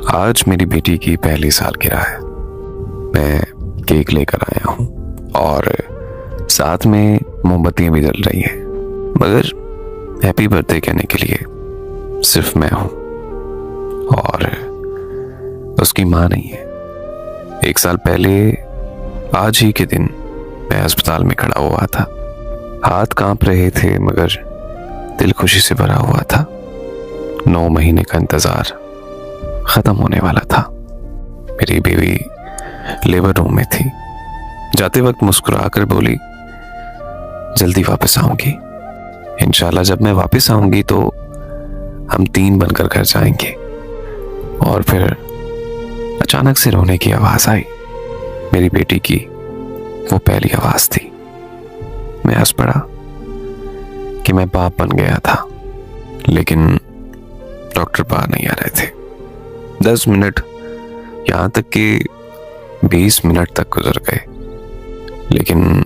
आज मेरी बेटी की पहली सालगिरह है। मैं केक लेकर आया हूँ और साथ में मोमबत्तियां भी जल रही हैं, मगर हैप्पी बर्थडे कहने के लिए सिर्फ मैं हूँ और उसकी माँ नहीं है। 1 साल पहले आज ही के दिन मैं अस्पताल में खड़ा हुआ था। हाथ कांप रहे थे मगर दिल खुशी से भरा हुआ था। 9 महीने का इंतजार खत्म होने वाला था। मेरी बेबी लेबर रूम में थी। जाते वक्त मुस्कुराकर बोली, जल्दी वापस आऊंगी। इंशाल्लाह जब मैं वापस आऊंगी तो हम 3 बनकर घर जाएंगे। और फिर अचानक से रोने की आवाज आई। मेरी बेटी की वो पहली आवाज थी। मैं हंस पड़ा कि मैं बाप बन गया था, लेकिन डॉक्टर बाहर नहीं आ रहे थे। 10 मिनट, यहां तक कि 20 मिनट तक गुजर गए, लेकिन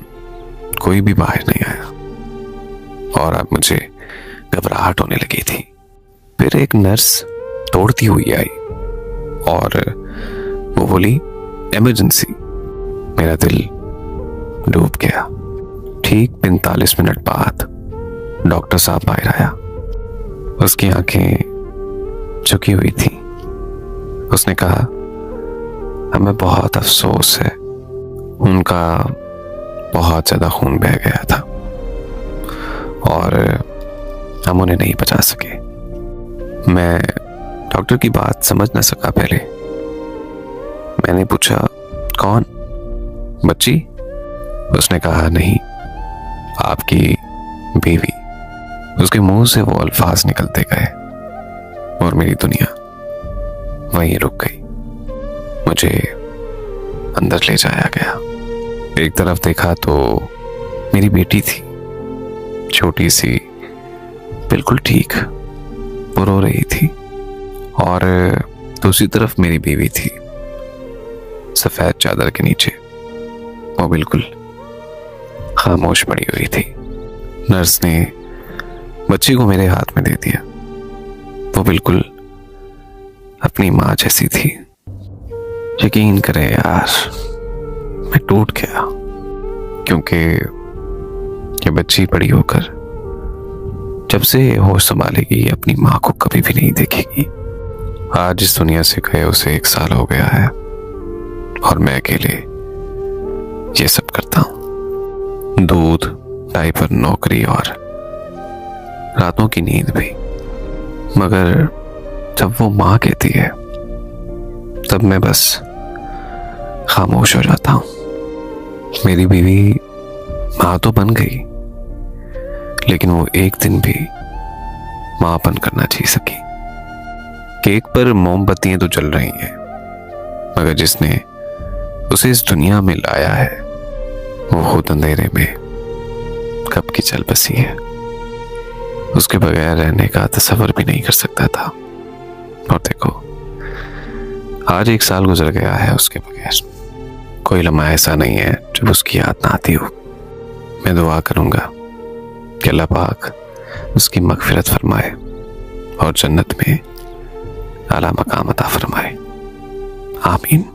कोई भी बाहर नहीं आया और अब मुझे घबराहट होने लगी थी। फिर एक नर्स दौड़ती हुई आई और वो बोली, इमरजेंसी। मेरा दिल डूब गया। ठीक 45 मिनट बाद डॉक्टर साहब बाहर आया। उसकी आंखें झुकी हुई थी। उसने कहा, हमें बहुत अफसोस है, उनका बहुत ज्यादा खून बह गया था और हम उन्हें नहीं बचा सके। मैं डॉक्टर की बात समझ न सका। पहले मैंने पूछा, कौन? बच्ची? उसने कहा, नहीं, आपकी बीवी। उसके मुंह से वो अल्फाज निकलते गए और मेरी दुनिया वहीं रुक गई। मुझे अंदर ले जाया गया। एक तरफ देखा तो मेरी बेटी थी, छोटी सी, बिल्कुल ठीक, वो रो रही थी। और दूसरी तरफ मेरी बीवी थी, सफेद चादर के नीचे। वो बिल्कुल खामोश पड़ी हुई थी। नर्स ने बच्ची को मेरे हाथ में दे दिया। वो बिल्कुल अपनी माँ जैसी थी। यकीन करें यार, मैं टूट गया, क्योंकि ये बच्ची बड़ी होकर जब से होश संभालेगी अपनी माँ को कभी भी नहीं देखेगी। आज इस दुनिया से गए उसे 1 साल हो गया है और मैं अकेले ये सब करता हूँ। दूध, डायपर, नौकरी और रातों की नींद भी। मगर जब वो माँ कहती है तब मैं बस खामोश हो जाता हूं। मेरी बीवी माँ तो बन गई, लेकिन वो एक दिन भी माँपन करना नहीं सकी। केक पर मोमबत्तियां तो जल रही हैं, मगर जिसने उसे इस दुनिया में लाया है वो खुद अंधेरे में कब की चल बसी है। उसके बगैर रहने का तसव्वुर भी नहीं कर सकता था। और देखो, आज 1 साल गुजर गया है उसके बगैर। कोई लम्हा ऐसा नहीं है जब उसकी याद ना आती हो। मैं दुआ करूंगा कि अल्लाह पाक उसकी मग़फ़िरत फरमाए और जन्नत में आला मकाम अता फरमाए। आमीन।